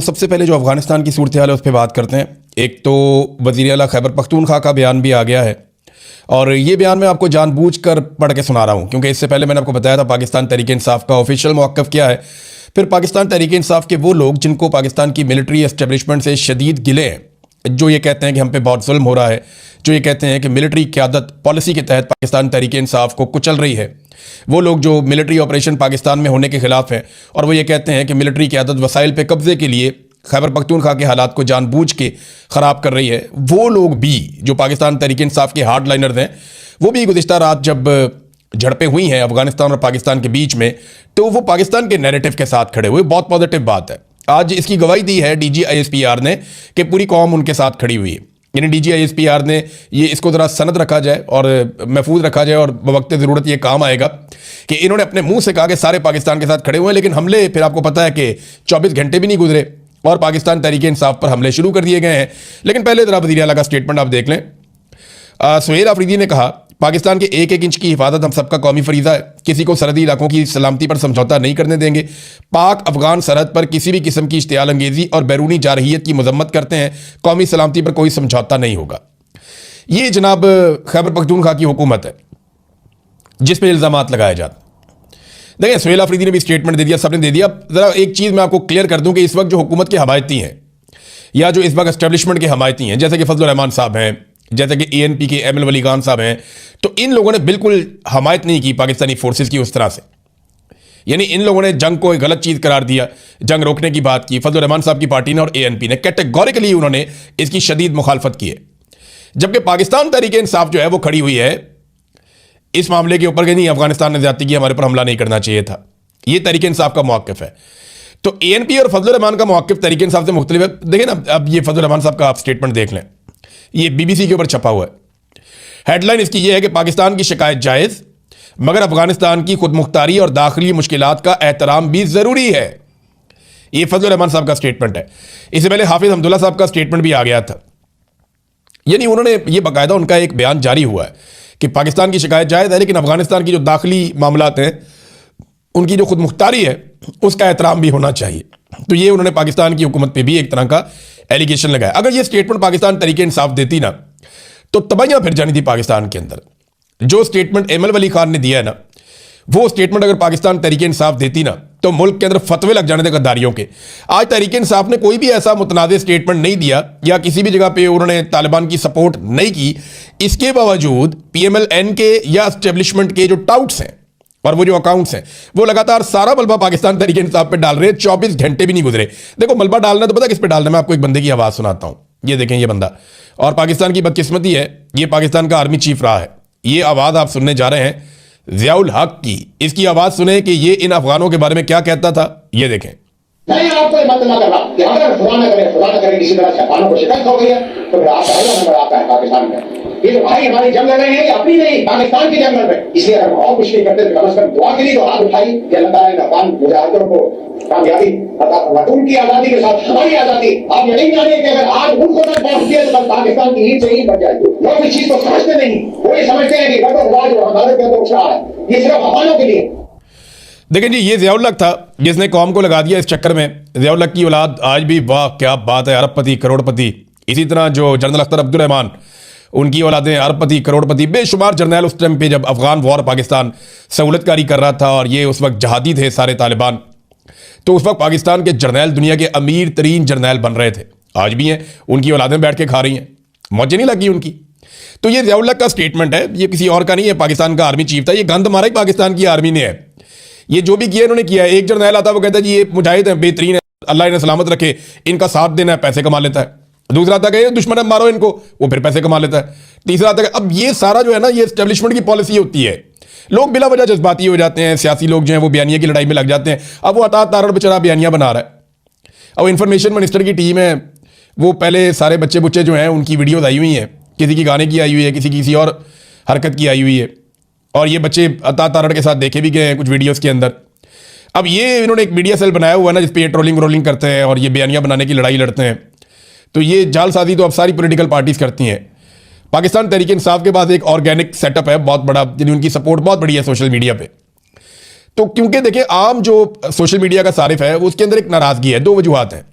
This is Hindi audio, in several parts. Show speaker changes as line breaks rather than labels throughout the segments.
सबसे पहले जो अफगानिस्तान की सूरत हाल है उस पर बात करते हैं। एक तो वज़ीर आला खैबर पख्तूनख्वा का बयान भी आ गया है और ये बयान मैं आपको जानबूझकर पढ़ के सुना रहा हूँ क्योंकि इससे पहले मैंने आपको बताया था पाकिस्तान तहरीक इंसाफ का ऑफिशियल मौक़िफ़ क्या है। फिर पाकिस्तान तहरीक इंसाफ के वो लोग जिनको पाकिस्तान की मिलिट्री एस्टेब्लिशमेंट से शदीद गिले हैं, जो ये कहते हैं कि हम पे बहुत जुल्म हो रहा है, जो ये कहते हैं कि मिलिट्री क़यादत पॉलिसी के तहत पाकिस्तान तहरीक इंसाफ को कुचल रही है, वो लोग जो मिलिट्री ऑपरेशन पाकिस्तान में होने के ख़िलाफ़ हैं और वो ये कहते हैं कि मिलिट्री क़यादत वसाइल पे कब्ज़े के लिए खैबर पख्तूनख्वा के हालात को जानबूझ के ख़राब कर रही है, वो लोग भी जो पाकिस्तान तहरीक इंसाफ के हार्ड लाइनर्स हैं, वो भी गुज़िश्ता रात जब झड़पें हुई हैं अफगानिस्तान और पाकिस्तान के बीच में, तो वो पाकिस्तान के नैरेटिव के साथ खड़े हुए। बहुत पॉजिटिव बात है। आज इसकी गवाही दी है DGISPR ने कि पूरी कौम उनके साथ खड़ी हुई है। यानी DGISPR ने ये इसको ज़रा सनद रखा जाए और महफूज रखा जाए और बवक्त ज़रूरत ये काम आएगा कि इन्होंने अपने मुंह से कहा कि सारे पाकिस्तान के साथ खड़े हुए हैं, लेकिन हमले फिर आपको पता है कि 24 घंटे भी नहीं गुजरे और पाकिस्तान तहरीक इंसाफ पर हमले शुरू कर दिए गए हैं। लेकिन पहले ज़रा वज़ीर आला का स्टेटमेंट आप देख लें। सुहेल आफरीदी ने कहा, पाकिस्तान के एक एक इंच की हिफाजत हम सबका कौमी फरीज़ा है। किसी को सरहदी इलाकों की सलामती पर समझौता नहीं करने देंगे। पाक अफगान सरहद पर किसी भी किस्म की इश्तियाल अंगेज़ी और बैरूनी जारहियत की मजम्मत करते हैं। कौमी सलामती पर कोई समझौता नहीं होगा। ये जनाब खैबर पख्तूनख्वा की हुकूमत है जिस पर इल्ज़ामात लगाए जाते। देखिए, सुहेल आफरीदी ने भी स्टेटमेंट दे दिया, सबने दे दिया। ज़रा एक चीज़ मैं आपको क्लियर कर दूं कि इस वक्त जो हुकूमत के हमायती हैं या जो इस वक्त एस्टेब्लिशमेंट के हमायती हैं, जैसे कि फजल रहमान साहब हैं, जैसे कि ANP के ML वली खान साहब हैं, तो इन लोगों ने बिल्कुल हमायत नहीं की पाकिस्तानी फोर्सेस की उस तरह से। यानी इन लोगों ने जंग को एक गलत चीज़ करार दिया, जंग रोकने की बात की फजल रहमान साहब की पार्टी ने और ANP ने कैटेगोरिकली उन्होंने इसकी शदीद मुखालफत की है। जबकि पाकिस्तान तहरीक इंसाफ जो है वो खड़ी हुई है इस मामले के ऊपर कि नहीं, अफगानिस्तान ने ज़्यादती की, हमारे पर हमला नहीं करना चाहिए था। ये तहरीक इंसाफ का मौक़िफ़ है। तो ANP और फजल रहमान का मौक़िफ़ तहरीक इंसाफ से मुख्तलिफ है। देखिए ना, अब ये फजल रहमान साहब का आप स्टेटमेंट देख लें, ये BBC के ऊपर छपा हुआ है। हेडलाइन इसकी ये है कि पाकिस्तान की शिकायत जायज़ मगर अफगानिस्तान की खुद मुख्तारी और दाखिली मुश्किलात का एहतराम भी ज़रूरी है। ये फजल रहमान साहब का स्टेटमेंट है। इससे पहले हाफिज़ हमदुल्ला साहब का स्टेटमेंट भी आ गया था। यानी उन्होंने ये बाकायदा उनका एक बयान जारी हुआ है कि पाकिस्तान की शिकायत जायज़ है, लेकिन अफगानिस्तान की जो दाखिली मामलात हैं उनकी जो खुद मुख्तारी है उसका एहतराम भी होना चाहिए। तो ये उन्होंने पाकिस्तान की हुकूमत पे भी एक तरह का एलिगेशन लगाया। अगर ये स्टेटमेंट पाकिस्तान तहरीक इंसाफ देती ना तो तबाहियां फिर जानी थी पाकिस्तान के अंदर। जो स्टेटमेंट ML वली खान ने दिया है ना, वो स्टेटमेंट अगर पाकिस्तान तहरीक इंसाफ देती ना तो मुल्क के अंदर फतवे लग जाने थे गद्दारियों के। आज तहरीक इंसाफ ने कोई भी ऐसा मुतनाज़ स्टेटमेंट नहीं दिया या किसी भी जगह पे उन्होंने तालिबान की सपोर्ट नहीं की। इसके बावजूद PMLN के या एस्टेब्लिशमेंट के जो टाउट्स हैं और वो जो अकाउंट्स हैं वो लगातार सारा मलबा पाकिस्तान तहरीक इंसाफ पे डाल रहे हैं। 24 घंटे भी नहीं गुजरे। देखो, मलबा डालना तो पता किस पे डालना, मैं आपको एक बंदे की आवाज़ सुनाता हूँ। ये देखें, ये बंदा, और पाकिस्तान की बदकिस्मती है ये पाकिस्तान का आर्मी चीफ रहा है। ये आवाज़ आप सुनने जा रहे हैं ज़ियाउल हक की। इसकी आवाज़ सुने कि ये इन अफगानों के बारे में क्या कहता था। ये देखें।
नहीं, आपको मतलब कर रहा कि अगर खुदा न करे किसी तरह से अफगानों को शिकस्त हो गई है तो फिर आपका पहला नंबर आता है पाकिस्तान में। ये तो भाई हमारी जंग लड़ रहे हैं, अपनी नहीं पाकिस्तान की जंग लड़ रहे हैं। इसलिए अगर और कुछ नहीं करते तो कम से कम दुआ के लिए तो हाथ उठाई कि अल्लाह ताला इन अफगान मुजाहिदों को कामयाबी अता फरमाए। उनकी आज़ादी के साथ हमारी आज़ादी। आप ये नहीं जानिए कि अगर आज उनको तक पहुंच गया तो पाकिस्तान की ईद से ईद बच जाएगी। लोग इस चीज को समझते नहीं, वो ये समझते हैं कि गठबंधन जो हमारे के अंदर उठ रहा है ये सिर्फ अफगानों के लिए।
देखें जी, ये ज़ियाउल हक था जिसने कौम को लगा दिया इस चक्कर में। ज़ियाउल हक की औलाद आज भी, वाह क्या बात है, अरबपति करोड़पति। इसी तरह जो जनरल अख्तर अब्दुर्रहमान, उनकी औलादें अरबपति करोड़पति, बेशुमार जर्नैल उस टाइम पे जब अफगान वॉर पाकिस्तान सहूलतकारी कर रहा था और ये उस वक्त जहादी थे सारे तालिबान, तो उस वक्त पाकिस्तान के जर्नैल दुनिया के अमीर तरीन जर्नैल बन रहे थे। आज भी हैं, उनकी औलादें बैठ के खा रही हैं, मौजें नहीं लगी उनकी। तो ये ज़ियाउल हक का स्टेटमेंट है, ये किसी और का नहीं है। पाकिस्तान का आर्मी चीफ था, ये गंद मारा ही पाकिस्तान की आर्मी ने है। ये जो भी किया इन्होंने किया है। एक जर्नैल आता है वो कहता है जी ये मुजाहिद है, बेहतरीन है, अल्लाह इन्हें सलामत रखे, इनका साथ देना है, पैसे कमा लेता है। दूसरा आता है दुश्मन है, मारो इनको, वो फिर पैसे कमा लेता है। तीसरा आता है, अब ये सारा जो है ना, ये एस्टेब्लिशमेंट की पॉलिसी होती है। लोग बिला वजह जज्बाती हो जाते हैं, सियासी लोग जो हैं वो बयानिया की लड़ाई में लग जाते हैं। अब वो अता तारड़ बेचारा बयानिया बना रहा है। अब इंफॉर्मेशन मिनिस्टर की टीम है, वो पहले सारे बच्चे बुच्चे जो हैं उनकी वीडियोज आई हुई हैं, किसी की गाने की आई हुई है, किसी की किसी और हरकत की आई हुई है, और ये बच्चे अता तारड़ के साथ देखे भी गए हैं कुछ वीडियोज़ के अंदर। अब ये इन्होंने एक मीडिया सेल बनाया हुआ है ना जिस पे ये ट्रोलिंग करते हैं और ये बयानियां बनाने की लड़ाई लड़ते हैं। तो ये जालसाजी तो अब सारी पॉलिटिकल पार्टीज करती हैं। पाकिस्तान तहरीक इंसाफ के पास एक ऑर्गेनिक सेटअप है बहुत बड़ा, यानी उनकी सपोर्ट बहुत बड़ी है सोशल मीडिया पे। तो क्योंकि देखिए आम जो सोशल मीडिया का सारिफ है उसके अंदर एक नाराज़गी है, दो वजूहात हैं।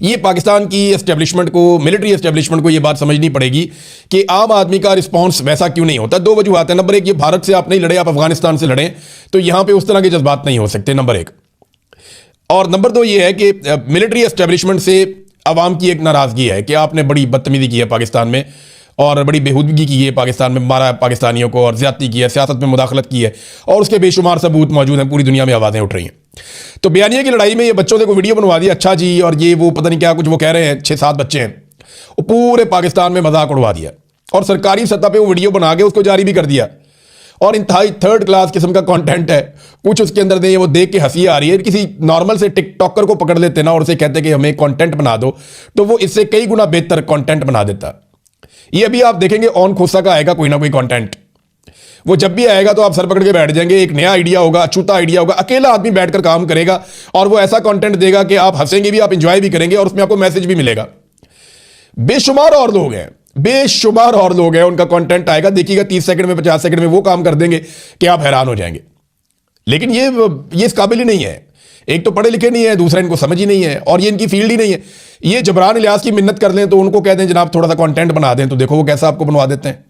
ये पाकिस्तान की एस्टेब्लिशमेंट को, मिलिट्री एस्टेब्लिशमेंट को ये बात समझनी पड़ेगी कि आम आदमी का रिस्पॉन्स वैसा क्यों नहीं होता। दो वजूहत हैं। नंबर एक, ये भारत से आप नहीं लड़े, आप अफगानिस्तान से लड़े, तो यहां पे उस तरह के जज्बात नहीं हो सकते, नंबर एक। और नंबर दो ये है कि मिलिट्री एस्टेब्लिशमेंट से अवाम की एक नाराजगी है कि आपने बड़ी बदतमीजी की है पाकिस्तान में और बड़ी बेहूदगी की है पाकिस्तान में, मारा है पाकिस्तानियों को और ज्यादती की है, सियासत में मुदाखलत की है, और उसके बेशुमार सबूत मौजूद हैं, पूरी दुनिया में आवाज़ें उठ रही हैं। तो बयानिया की लड़ाई में ये बच्चों ने कोई वीडियो बनवा दिया, अच्छा जी, और ये वो पता नहीं क्या कुछ वो कह रहे हैं, 6-7 बच्चे हैं, वो पूरे पाकिस्तान में मजाक उड़वा दिया और सरकारी सतह पे वो वीडियो बना के उसको जारी भी कर दिया। और इंतहाई थर्ड क्लास किस्म का कंटेंट है, कुछ उसके अंदर नहीं, वो देख के हंसी आ रही है। किसी नॉर्मल से टिकटॉकर को पकड़ लेते ना और उसे कहते कि हमें कंटेंट बना दो, तो वो इससे कई गुना बेहतर कंटेंट बना देता। ये अभी आप देखेंगे ऑन खोसा का आएगा कोई ना कोई कंटेंट, वो जब भी आएगा तो आप सर पकड़ के बैठ जाएंगे। एक नया आइडिया होगा, अछूता आइडिया होगा, अकेला आदमी बैठकर काम करेगा और वो ऐसा कंटेंट देगा कि आप हंसेंगे भी, आप इंजॉय भी करेंगे और उसमें आपको मैसेज भी मिलेगा। बेशुमार और लोग हैं, बेशुमार और लोग हैं, उनका कंटेंट आएगा, देखिएगा 30 सेकंड में 50 सेकंड में वो काम कर देंगे कि आप हैरान हो जाएंगे। लेकिन ये इस काबिल ही नहीं है। एक तो पढ़े लिखे नहीं है, दूसरा इनको समझ ही नहीं है और ये इनकी फील्ड ही नहीं है। ये जबरान इलियास की मिन्नत कर लें तो उनको कह दें जनाब थोड़ा सा कंटेंट बना दें, तो देखो वो कैसा आपको बनवा देते हैं।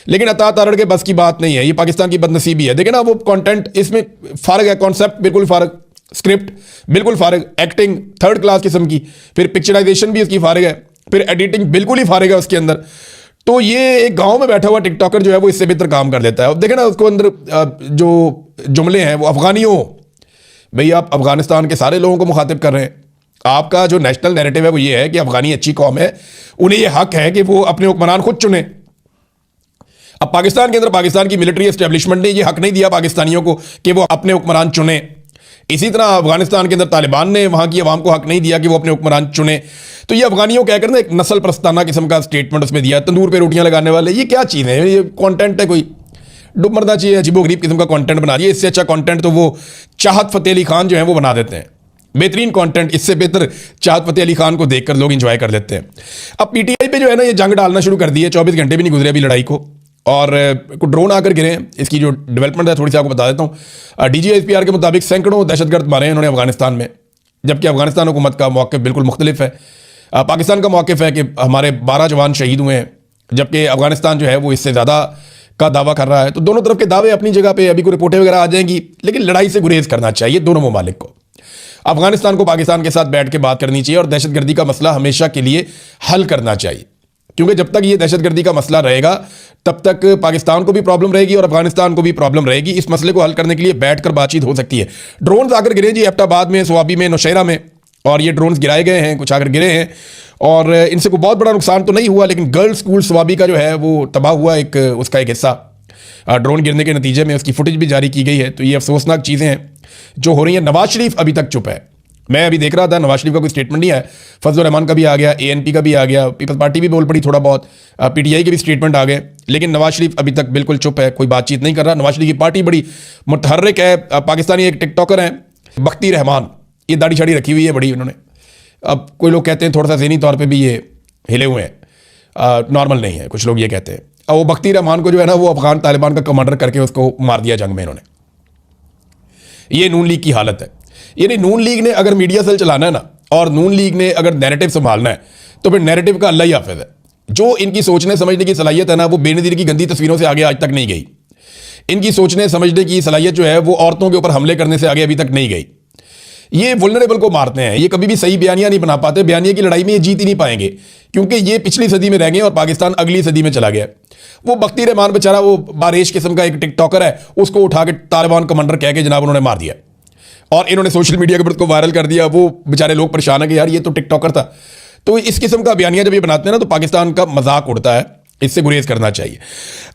लेकिन अता तारड़ के बस की बात नहीं है, ये पाकिस्तान की बदनसीबी है। देखिए ना, वो कंटेंट इसमें फारग है, कॉन्सेप्ट बिल्कुल फारग, स्क्रिप्ट बिल्कुल फारग, एक्टिंग थर्ड क्लास किस्म की, फिर पिक्चराइजेशन भी उसकी फारग है, फिर एडिटिंग बिल्कुल ही फारग है उसके अंदर। तो ये एक गांव में बैठा हुआ टिकटॉकर जो है वो इससे बेहतर काम कर लेता है। देखें ना, उसको अंदर जो जुमले हैं वो अफगानियों, भाई आप अफगानिस्तान के सारे लोगों को मुखातिब कर रहे हैं। आपका जो नेशनल नैरेटिव है वो ये है कि अफगानी अच्छी कौम है, उन्हें ये हक है कि वो अपने हुक्मरान खुद चुने। अब पाकिस्तान के अंदर पाकिस्तान की मिलिट्री एस्टेब्लिशमेंट ने ये हक नहीं दिया पाकिस्तानियों को कि वो अपने हुक्मरान चुने। इसी तरह अफगानिस्तान के अंदर तालिबान ने वहां की आवाम को हक नहीं दिया कि वो अपने हुक्मरान चुने। तो ये अफगानियों कहकर ना एक नस्ल प्रस्ताना किस्म का स्टेटमेंट उसमें दिया, तंदूर पे रोटियां लगाने वाले, ये क्या चीज़ है? ये कंटेंट है कोई डूब मरना चाहिए, अजीबोगरीब किस्म का कंटेंट बना दिया। इससे अच्छा कंटेंट तो वो चाहत फतेह अली खान जो है वो बना देते हैं, बेहतरीन कंटेंट। इससे बेहतर चाहत फतेह अली खान को देखकर लोग एंजॉय कर लेते हैं। अब पीटीआई पे जो है ना ये जंग डालना शुरू कर दी है, 24 घंटे भी नहीं गुजरे अभी लड़ाई को, और कुछ ड्रोन आकर गिरे हैं। इसकी जो डेवलपमेंट है थोड़ी सी आपको बता देता हूँ। DGISPR के मुताबिक सैकड़ों दहशतगर्द मारे हैं उन्होंने अफगानिस्तान में, जबकि अफगानिस्तान हुकूमत का मौक़िफ़ बिल्कुल मुख्तलिफ है। पाकिस्तान का मौक़िफ़ है कि हमारे 12 जवान शहीद हुए हैं, जबकि अफगानिस्तान जो है वो इससे ज़्यादा का दावा कर रहा है। तो दोनों तरफ के दावे अपनी जगह पे, अभी कोई रिपोर्टें वगैरह आ जाएंगी, लेकिन लड़ाई से गुरेज करना चाहिए दोनों ममालिक को। अफगानिस्तान को पाकिस्तान के साथ बैठ के बात करनी चाहिए और दहशतगर्दी का मसला हमेशा के लिए हल करना चाहिए, क्योंकि जब तक ये दहशतगर्दी का मसला रहेगा तब तक पाकिस्तान को भी प्रॉब्लम रहेगी और अफगानिस्तान को भी प्रॉब्लम रहेगी। इस मसले को हल करने के लिए बैठकर बातचीत हो सकती है। ड्रोन्स आकर गिरे जी एबटाबाद में, स्वाबी में, नौशहरा में, और ये ड्रोन्स गिराए गए हैं, कुछ आकर गिरे हैं और इनसे कोई बहुत बड़ा नुकसान तो नहीं हुआ, लेकिन गर्ल्स स्कूल स्वाबी का जो है वो तबाह हुआ, उसका एक हिस्सा ड्रोन गिरने के नतीजे में। उसकी फुटेज भी जारी की गई है। तो ये अफसोसनाक चीज़ें हैं जो हो रही हैं। नवाज शरीफ अभी तक चुप है। मैं अभी देख रहा था, नवाज शरीफ का कोई स्टेटमेंट नहीं आया। फजल रहमान का भी आ गया, ANP का भी आ गया, पीपल्स पार्टी भी बोल पड़ी थोड़ा बहुत, PTI के भी स्टेटमेंट आ गए, लेकिन नवाज शरीफ अभी तक बिल्कुल चुप है, कोई बातचीत नहीं कर रहा। नवाज शरीफ की पार्टी बड़ी मुतहर्रिक है। पाकिस्तानी एक टिकटॉकर हैं बख्ती रहमान, ये दाढ़ी शाड़ी रखी हुई है बड़ी उन्होंने। अब कोई लोग कहते हैं थोड़ा सा ज़हनी तौर पर भी ये हिले हुए हैं, नॉर्मल नहीं है, कुछ लोग ये कहते हैं। और वो बख्ती रहमान को जो है ना वो अफगान तालिबान का कमांडर करके उसको मार दिया जंग में इन्होंने। ये नून लीग की हालत है। यानी नून लीग ने अगर मीडिया सेल चलाना है ना, और नून लीग ने अगर नैरेटिव संभालना है, तो फिर नैरेटिव का अल्लाह ही हाफिज है। जो इनकी सोचने समझने की सलाहियत है ना, वो बेनज़ीर की गंदी तस्वीरों से आगे आज तक नहीं गई। इनकी सोचने समझने की सलाहियत जो है वो औरतों के ऊपर हमले करने से आगे अभी तक नहीं गई। ये वुल्नरेबल को मारते हैं, ये कभी भी सही बयानिया नहीं बना पाते। बयानिया की लड़ाई में ये जीत ही नहीं पाएंगे, क्योंकि ये पिछली सदी में रह गए और पाकिस्तान अगली सदी में चला गया। वो बख्ती रहमान बेचारा, वो बारिश किस्म का एक टिकटॉकर है, उसको उठा के तालिबान कमांडर कह के जनाब उन्होंने मार दिया और इन्होंने सोशल मीडिया के ऊपर उसको वायरल कर दिया। वो बेचारे लोग परेशान है कि यार ये तो टिकटॉकर था। तो इस किस्म का बयानिया जब ये बनाते हैं ना, तो पाकिस्तान का मजाक उड़ता है, इससे गुरेज करना चाहिए।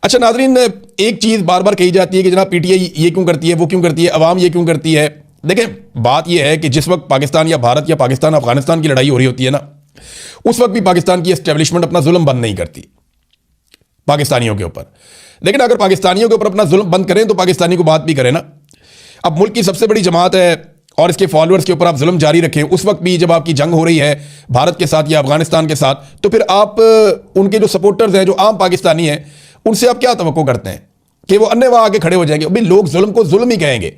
अच्छा नाजरीन, एक चीज़ बार बार कही जाती है कि जनाब PTI ये क्यों करती है, वो क्यों करती है, अवाम ये क्यों करती है। देखें, बात यह है कि जिस वक्त पाकिस्तान या भारत या पाकिस्तान अफगानिस्तान की लड़ाई हो रही होती है ना, उस वक्त भी पाकिस्तान की एस्टेब्लिशमेंट अपना जुल्म बंद नहीं करती पाकिस्तानियों के ऊपर। लेकिन अगर पाकिस्तानियों के ऊपर अपना जुल्म बंद करें तो पाकिस्तानी को बात भी करें ना। अब मुल्क की सबसे बड़ी जमात है और इसके फॉलोअर्स के ऊपर आप जुल्म जारी रखें, उस वक्त भी जब आपकी जंग हो रही है भारत के साथ या अफगानिस्तान के साथ, तो फिर आप उनके जो सपोर्टर्स हैं, जो आम पाकिस्तानी हैं, उनसे आप क्या तवक्को करते हैं कि वो अन्य वहाँ आके खड़े हो जाएंगे? अभी लोग जुल्म को जुल्म ही कहेंगे।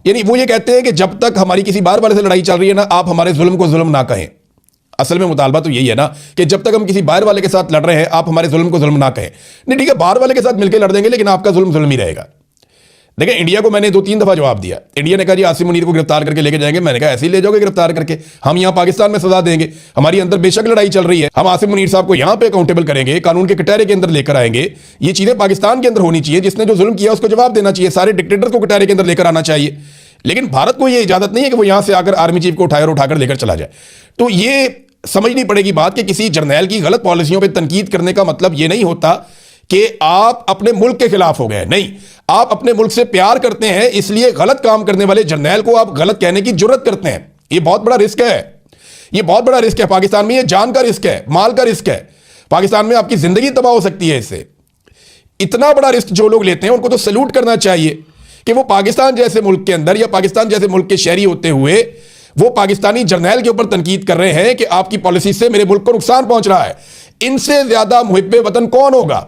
यानी वो ये कहते हैं कि जब तक हमारी किसी बार बार से लड़ाई चल रही है ना, आप हमारे जुल्म को जुल्म ना कहें, असल में मुतालबा तो यही है ना कि जब तक हम किसी बाहर वाले के साथ लड़ रहे हैं, आप हमारे जुल्म को जुल्म ना कहें। नहीं ठीक है, बाहर वाले के साथ मिलकर लड़ देंगे, लेकिन आपका जुल्म जुल्म ही रहेगा। देखिए, इंडिया को मैंने 2-3 दफा जवाब दिया। इंडिया ने कहा जी आसिम मुनीर को गिरफ्तार करके लेके जाएंगे। मैंने कहा ऐसे ही ले जाओगे गिरफ्तार करके, हम यहाँ पाकिस्तान में सजा देंगे। हमारी अंदर बेशक लड़ाई चल रही है, हम आसिम मुनीर साहब को यहाँ पे अकाउंटेबल करेंगे, कानून के कटहरे के अंदर लेकर आएंगे। ये चीजें पाकिस्तान के अंदर होनी चाहिए। जिसने जो जुल्म किया उसको जवाब देना चाहिए, सारे डिक्टेटर को कटहरे के अंदर लेकर आना चाहिए। लेकिन भारत को ये इजाजत नहीं है कि वो यहां से आकर आर्मी चीफ को उठाकर लेकर चला जाए। तो ये समझनी पड़ेगी बात कि किसी जर्नैल की गलत पॉलिसियों पर तनकीद करने का मतलब ये नहीं होता कि आप अपने मुल्क के खिलाफ हो गए। नहीं, आप अपने मुल्क से प्यार करते हैं, इसलिए गलत काम करने वाले जर्नैल को आप गलत कहने की जुर्रत करते हैं। ये बहुत बड़ा रिस्क है, ये बहुत बड़ा रिस्क है। पाकिस्तान में ये जान का रिस्क है, माल का रिस्क है। पाकिस्तान में आपकी जिंदगी तबाह हो सकती है इससे। इतना बड़ा रिस्क जो लोग लेते हैं उनको तो सैल्यूट करना चाहिए कि वो पाकिस्तान जैसे मुल्क के अंदर या पाकिस्तान जैसे मुल्क के शहरी होते हुए वो पाकिस्तानी जर्नैल के ऊपर तनकीद कर रहे हैं कि आपकी पॉलिसी से मेरे मुल्क को नुकसान पहुंच रहा है। इनसे ज्यादा मुहिब्बे वतन कौन होगा?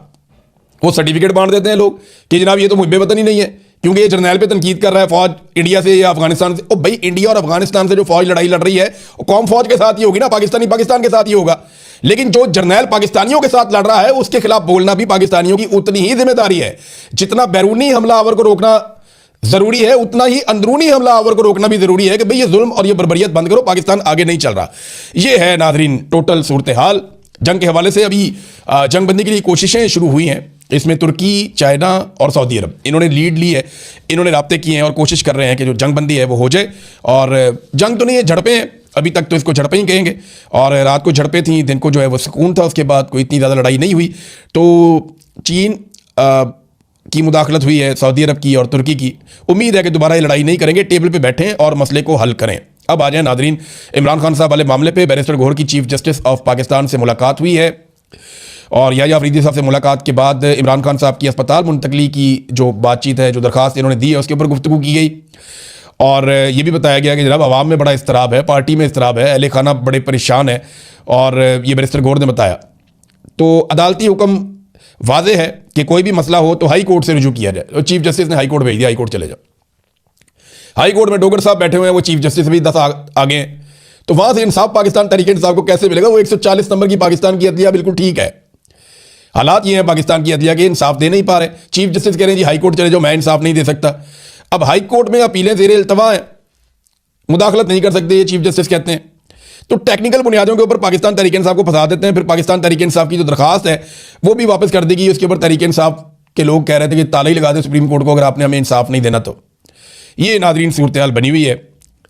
वो सर्टिफिकेट बांट देते हैं लोग कि जनाब ये तो मुहिब्बे वतन ही नहीं है, क्योंकि ये जर्नैल पे तनकीद कर रहा है फौज इंडिया से या अफगानिस्तान से। ओ भाई, इंडिया और अफगानिस्तान से जो फौज लड़ाई लड़ रही है कौम फौज के साथ ही होगी ना, पाकिस्तानी पाकिस्तान के साथ ही होगा। लेकिन जो जर्नैल पाकिस्तानियों के साथ लड़ रहा है उसके खिलाफ बोलना भी पाकिस्तानियों की उतनी ही जिम्मेदारी है। जितना बैरूनी हमलावर को रोकना जरूरी है, उतना ही अंदरूनी हमलावर को रोकना भी जरूरी है कि भाई ये जुल्म और ये बर्बरियत बंद करो, पाकिस्तान आगे नहीं चल रहा। ये है नाजरीन टोटल सूरत हाल। जंग के हवाले से अभी जंगबंदी के लिए कोशिशें शुरू हुई हैं। इसमें तुर्की, चाइना और सऊदी अरब इन्होंने लीड ली है, इन्होंने राब्ते किए हैं और कोशिश कर रहे हैं कि जो जंगबंदी है वो हो जाए। और जंग तो नहीं है, झड़पें हैं, अभी तक तो इसको झड़पें ही कहेंगे। और रात को झड़पें थी, दिन को जो है वो सुकून था। उसके बाद कोई इतनी ज़्यादा लड़ाई नहीं हुई। तो चीन की मुदाखलत हुई है, सऊदी अरब की और तुर्की की। उम्मीद है कि दोबारा ये लड़ाई नहीं करेंगे, टेबल पे बैठें और मसले को हल करें। अब आ जाए नाजरीन इमरान खान साहब वाले मामले पे। बैरिस्टर गौहर की चीफ जस्टिस ऑफ पाकिस्तान से मुलाकात हुई है और याह्या अफरीदी साहब से मुलाकात के बाद इमरान खान साहब की अस्पताल मुंतकली की जो बातचीत है, जो दरखास्त इन्होंने दी है, उसके ऊपर गुफ्तगू की गई। और ये भी बताया गया कि जनाब अवाम में बड़ा इस्तराब है, पार्टी में इस्तराब है, अहले खाना बड़े परेशान है। और ये बैरिस्टर गौहर ने बताया। तो अदालती हुक्म वाज़ेह है कि कोई भी मसला हो तो हाई कोर्ट से रुजू किया जाए। तो चीफ जस्टिस ने हाई कोर्ट भेज दिया, हाई कोर्ट चले जाओ। हाई कोर्ट में डोगर साहब बैठे हुए हैं, वो चीफ जस्टिस भी 10 आगे हैं। तो वहां से इंसाफ पाकिस्तान तहरीक इंसाफ को कैसे मिलेगा? वो 140 नंबर की पाकिस्तान की अदलिया बिल्कुल ठीक है। हालात ये हैं पाकिस्तान की अदलिया के, इंसाफ दे नहीं पा रहे। चीफ जस्टिस कह रहे हैं जी हाई कोर्ट चले जाओ, मैं इंसाफ नहीं दे सकता। अब हाई कोर्ट में अपीलें ज़ेर इल्तवा हैं, मुदाखलत नहीं कर सकते, ये चीफ जस्टिस कहते हैं। तो टेक्निकल बुनियादों के ऊपर पाकिस्तान तहरीक इंसाफ को फंसा देते हैं। फिर पाकिस्तान तहरीक इंसाफ की जो दरखास्त है वो भी वापस कर देगी। उसके ऊपर तहरीक इंसाफ के लोग कह रहे थे कि ताला ही लगा दे सुप्रीम कोर्ट को अगर आपने हमें इंसाफ नहीं देना। तो ये नाजरीन सूरत हाल बनी हुई है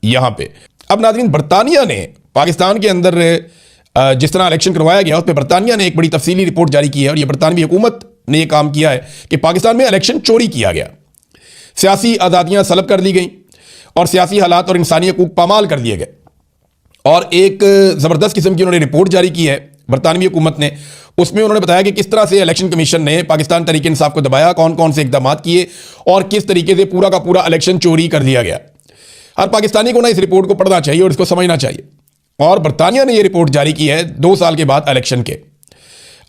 यहाँ पे। अब नाजरीन बरतानिया ने पाकिस्तान के अंदर जिस तरह इलेक्शन करवाया गया उस पर बरतानिया ने एक बड़ी तफसीली रिपोर्ट जारी की है। और ये बरतानवी हुकूमत ने यह काम किया है कि पाकिस्तान में इलेक्शन चोरी किया गया, सियासी आज़ादियाँ सलब कर ली गई और सियासी हालात और इंसानी हकूक पामाल कर दिए गए। और एक ज़बरदस्त किस्म की उन्होंने रिपोर्ट जारी की है बरतानवी हुकूमत ने। उसमें उन्होंने बताया कि किस तरह से इलेक्शन कमीशन ने पाकिस्तान तहरीक इंसाफ को दबाया, कौन कौन से इकदाम किए और किस तरीके से पूरा का पूरा इलेक्शन चोरी कर दिया गया। हर पाकिस्तानी को ना इस रिपोर्ट को पढ़ना चाहिए और इसको समझना चाहिए। और बरतानिया ने यह रिपोर्ट जारी की है 2 साल के बाद इलेक्शन के।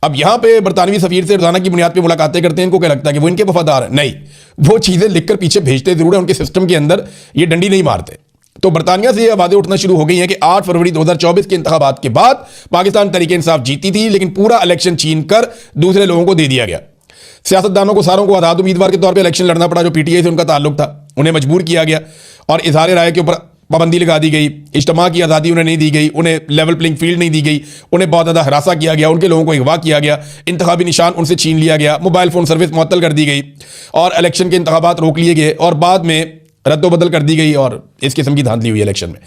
अब यहाँ पे बरतानवी सफीर से रोजाना की बुनियाद पे मुलाकातें करते हैं। इनको क्या लगता है कि वो इनके वफादार हैं? नहीं, वो चीज़ें लिखकर पीछे भेजते जरूर है, उनके सिस्टम के अंदर ये डंडी नहीं मारते। तो बरतानिया से ये आवाज़ें उठना शुरू हो गई हैं कि 8 फरवरी 2024 के इंतखाबात के बाद पाकिस्तान तहरीक इंसाफ जीती थी, लेकिन पूरा इलेक्शन छीन कर दूसरे लोगों को दे दिया गया। सियासतदानों को सारों को आज़ाद उम्मीदवार के तौर पर इलेक्शन लड़ना पड़ा, जो पीटीआई से उनका ताल्लुक था। उन्हें मजबूर किया गया और इजहार राय के ऊपर पाबंदी लगा दी गई। इज्तिमा की आज़ादी उन्हें नहीं दी गई, उन्हें लेवल प्लेइंग फील्ड नहीं दी गई, उन्हें बहुत ज़्यादा हरासा किया गया, उनके लोगों को अगवा किया गया, इंतखाबी निशान उनसे छीन लिया गया, मोबाइल फ़ोन सर्विस मुअत्तल कर दी गई और इलेक्शन के इंतखाबात रोक लिए गए और बाद में रद्दोबदल कर दी गई और इस किस्म की धांधली हुई इलेक्शन में।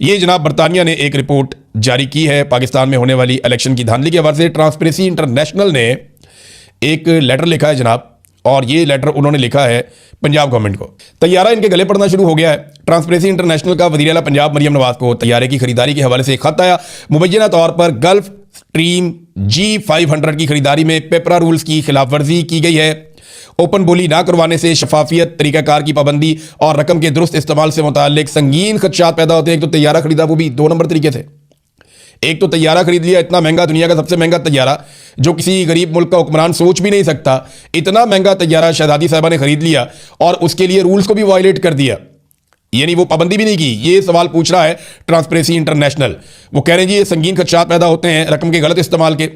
ये जनाब बरतानिया ने एक रिपोर्ट जारी की है पाकिस्तान में होने वाली इलेक्शन की धांधली के हवाले से। ट्रांसपेरेंसी इंटरनेशनल ने एक लेटर लिखा है जनाब, और ये लेटर उन्होंने लिखा है पंजाब गवर्नमेंट को। तैयारा इनके गले पड़ना शुरू हो गया है। ट्रांसपेरेंसी इंटरनेशनल का वज़ीर आला पंजाब मरियम नवाज को तैयारे की खरीदारी के हवाले से एक खत आया। मुबैना तौर पर गल्फ स्ट्रीम G500 की खरीदारी में पेपरा रूल्स की खिलाफ वर्जी की गई है। ओपन बोली ना करवाने से शफाफियत, तरीकाकार की पाबंदी और रकम के दुरुस्त इस्तेमाल से मुताल्लिक संगीन खदशात पैदा होते हैं। एक तो तैयारा खरीदा, वो भी 2 नंबर तरीके से। एक तो तैयारा खरीद लिया, इतना महंगा, दुनिया का सबसे महंगा तैयारा जो किसी गरीब मुल्क का हुक्मरान सोच भी नहीं सकता। इतना महंगा तैयारा शहजादी साहिबा ने खरीद लिया और उसके लिए रूल्स को भी वायलेट कर दिया। यानी वो पाबंदी भी नहीं की। ये सवाल पूछ रहा है ट्रांसपेरेंसी इंटरनेशनल। वो कह रहे हैं जी ये संगीन खदशात पैदा होते हैं रकम के गलत इस्तेमाल के।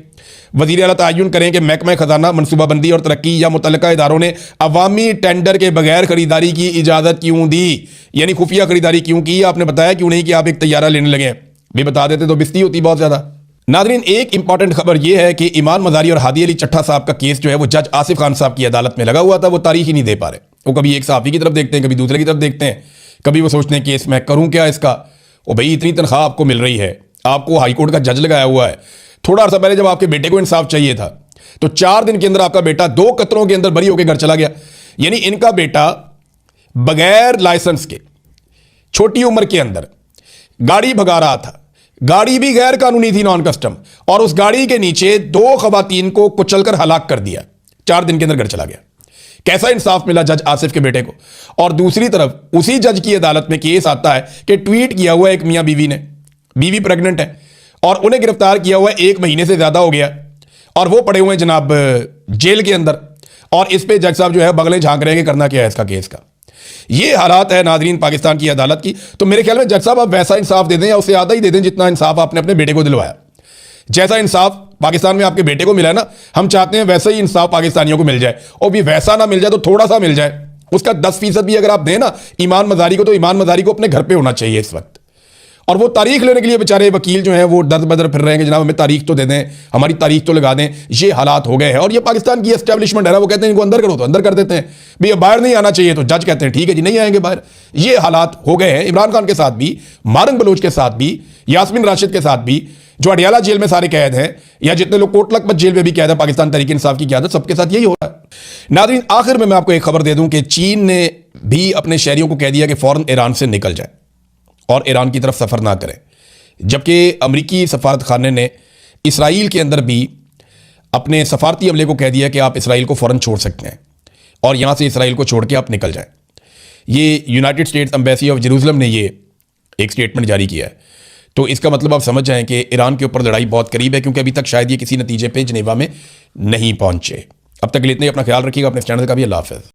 वज़ीर आला तयन करें कि महकमा खजाना, मनसूबाबंदी और तरक्की या मुतल्लिका इदारों ने अवामी टेंडर के बगैर खरीदारी की इजाज़त क्यों दी, यानी खुफिया खरीदारी क्यों की, आपने बताया क्यों नहीं कि आप एक तैयारा लेने लगे हैं। भी बता देते तो बिस्ती होती बहुत ज़्यादा। नाज़रीन, एक इंपॉर्टेंट खबर यह है कि ईमान मज़ारी और हादी अली चट्ठा साहब का केस जो है वो जज आसिफ खान साहब की अदालत में लगा हुआ था। वो तारीख ही नहीं दे पा रहे। वो कभी एक सहाफ़ी की तरफ देखते हैं, कभी दूसरे की तरफ देखते हैं, कभी वो सोचते हैं केस मैं करूं क्या इसका। ओ भाई, इतनी तनख्वाह आपको मिल रही है, आपको हाईकोर्ट का जज लगाया हुआ है। थोड़ा अर्सा पहले जब आपके बेटे को इंसाफ चाहिए था तो 4 दिन के अंदर आपका बेटा 2 कतरों के अंदर बरी होकर घर चला गया। यानी इनका बेटा बगैर लाइसेंस के छोटी उम्र के अंदर गाड़ी भगा रहा था। गाड़ी भी गैर कानूनी थी, नॉन कस्टम, और उस गाड़ी के नीचे 2 खवातीन को कुचलकर हलाक कर दिया। 4 दिन के अंदर घर चला गया। कैसा इंसाफ मिला जज आसिफ के बेटे को। और दूसरी तरफ उसी जज की अदालत में केस आता है कि ट्वीट किया हुआ एक मियां बीवी ने, बीवी प्रेग्नेंट है और उन्हें गिरफ्तार किया हुआ 1 महीने से ज्यादा हो गया और वो पड़े हुए हैं जनाब जेल के अंदर। और इस पे जज साहब जो है बगले झांक रहे हैं कि करना क्या है इसका केस का। ये हालात है नाजरीन पाकिस्तान की अदालत की। तो मेरे ख्याल में जज साहब आप वैसा इंसाफ दे दें या उससे आधा ही दे दें जितना इंसाफ आपने अपने बेटे को दिलवाया। जैसा इंसाफ पाकिस्तान में आपके बेटे को मिला है ना, हम चाहते हैं वैसा ही इंसाफ पाकिस्तानियों को मिल जाए। और भी वैसा ना मिल जाए तो थोड़ा सा मिल जाए, उसका 10% भी अगर आप दें ना ईमान मज़ारी को, तो ईमान मज़ारी को अपने घर पे होना चाहिए इस वक्त। और वो तारीख लेने के लिए बेचारे वकील जो हैं वो दर बदर फिर रहे हैं कि जनाब हमें तारीख तो दे दें, हमारी तारीख तो लगा दें। ये हालात हो गए हैं और ये पाकिस्तान की एस्टेब्लिशमेंट है ना, वो कहते हैं इनको अंदर करो तो अंदर कर देते हैं, भैया बाहर नहीं आना चाहिए तो जज कहते हैं ठीक है जी नहीं आएंगे बाहर। ये हालात हो गए हैं इमरान खान के साथ भी, मारंग बलोच के साथ भी, यास्मीन राशिद के साथ भी, जो अडियाला जेल में सारे कैद हैं, या जितने लोग कोट लखपत जेल में भी कैद है पाकिस्तान तहरीक इंसाफ की क़यादत, सबके साथ यही हो रहा है। नाज़रीन, आखिर में मैं आपको एक खबर दे दूं कि चीन ने भी अपने शहरियों को कह दिया कि फौरन ईरान से निकल जाए और ईरान की तरफ सफ़र ना करें। जबकि अमरीकी सफारत खाने ने इसराइल के अंदर भी अपने सफारती अमले को कह दिया कि आप इसराइल को फ़ौरन छोड़ सकते हैं और यहाँ से इसराइल को छोड़ के आप निकल जाएं। ये United states embassy of Jerusalem ने ये एक स्टेटमेंट जारी किया है। तो इसका मतलब आप समझ जाएं कि ईरान के ऊपर लड़ाई बहुत करीब है, क्योंकि अभी तक शायद ये किसी नतीजे पे जनेवा में नहीं पहुंचे। अब तक इतने, अपना ख्याल रखिएगा, अपने चैनल का भी। अल्लाह हाफ़िज़।